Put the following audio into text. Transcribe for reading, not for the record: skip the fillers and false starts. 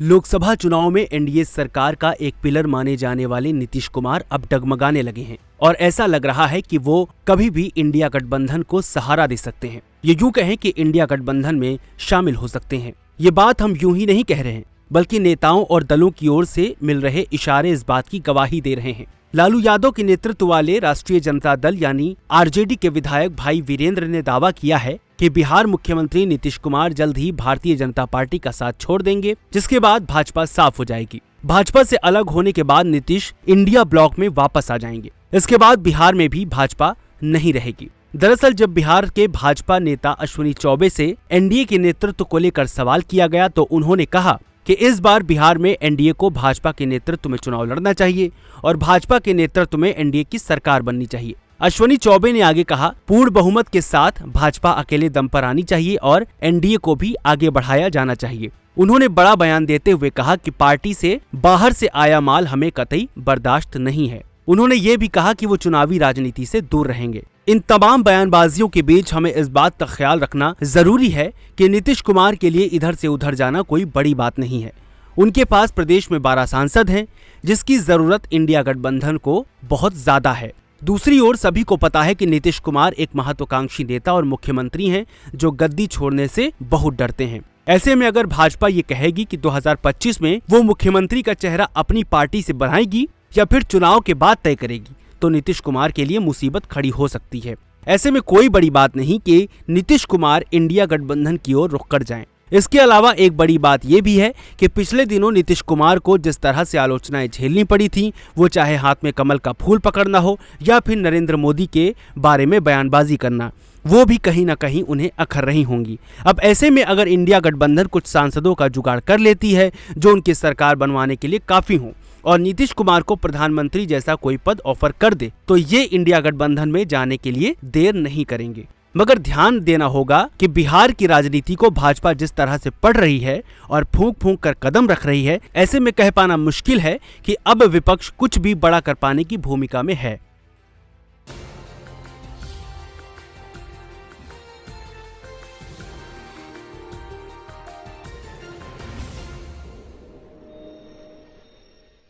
लोकसभा चुनाव में एनडीए सरकार का एक पिलर माने जाने वाले नीतीश कुमार अब डगमगाने लगे हैं और ऐसा लग रहा है कि वो कभी भी इंडिया गठबंधन को सहारा दे सकते हैं। ये यूं कहें कि इंडिया गठबंधन में शामिल हो सकते हैं। ये बात हम यूं ही नहीं कह रहे हैं, बल्कि नेताओं और दलों की ओर से मिल रहे इशारे इस बात की गवाही दे रहे हैं। लालू यादव के नेतृत्व वाले राष्ट्रीय जनता दल यानी आरजेडी के विधायक भाई वीरेंद्र ने दावा किया है कि बिहार मुख्यमंत्री नीतीश कुमार जल्द ही भारतीय जनता पार्टी का साथ छोड़ देंगे, जिसके बाद भाजपा साफ हो जाएगी। भाजपा से अलग होने के बाद नीतीश इंडिया ब्लॉक में वापस आ जाएंगे। इसके बाद बिहार में भी भाजपा नहीं रहेगी। दरअसल जब बिहार के भाजपा नेता अश्विनी चौबे से एनडीए के नेतृत्व को लेकर सवाल किया गया तो उन्होंने कहा कि इस बार बिहार में एनडीए को भाजपा के नेतृत्व में चुनाव लड़ना चाहिए और भाजपा के नेतृत्व में एनडीए की सरकार बननी चाहिए। अश्विनी चौबे ने आगे कहा, पूर्ण बहुमत के साथ भाजपा अकेले दम पर आनी चाहिए और एनडीए को भी आगे बढ़ाया जाना चाहिए। उन्होंने बड़ा बयान देते हुए कहा कि पार्टी से बाहर से आया माल हमें कतई बर्दाश्त नहीं है। उन्होंने ये भी कहा कि वो चुनावी राजनीति से दूर रहेंगे। इन तमाम बयानबाजियों के बीच हमें इस बात का ख्याल रखना जरूरी है कि नीतीश कुमार के लिए इधर से उधर जाना कोई बड़ी बात नहीं है। उनके पास प्रदेश में 12 सांसद हैं, जिसकी जरूरत इंडिया गठबंधन को बहुत ज्यादा है। दूसरी ओर सभी को पता है कि नीतीश कुमार एक महत्वाकांक्षी नेता और मुख्यमंत्री हैं, जो गद्दी छोड़ने से बहुत डरते हैं। ऐसे में अगर भाजपा ये कहेगी कि 2025 में वो मुख्यमंत्री का चेहरा अपनी पार्टी से बनाएगी या फिर चुनाव के बाद तय करेगी, तो नीतीश कुमार के लिए मुसीबत खड़ी हो सकती है। ऐसे में कोई बड़ी बात नहीं कि नीतीश कुमार इंडिया गठबंधन की ओर रुख कर जाएं। इसके अलावा एक बड़ी बात यह भी है कि पिछले दिनों नीतीश कुमार को जिस तरह से आलोचनाएं झेलनी पड़ी थी, वो चाहे हाथ में कमल का फूल पकड़ना हो या फिर नरेंद्र मोदी के बारे में बयानबाजी करना, वो भी कहीं ना कहीं उन्हें अखर रही होंगी। अब ऐसे में अगर इंडिया गठबंधन कुछ सांसदों का जुगाड़ कर लेती है जो उनकी सरकार बनवाने के लिए काफी हो और नीतीश कुमार को प्रधानमंत्री जैसा कोई पद ऑफर कर दे, तो ये इंडिया गठबंधन में जाने के लिए देर नहीं करेंगे। मगर ध्यान देना होगा कि बिहार की राजनीति को भाजपा जिस तरह से पढ़ रही है और फूंक फूंक कर कदम रख रही है, ऐसे में कह पाना मुश्किल है कि अब विपक्ष कुछ भी बड़ा कर पाने की भूमिका में है।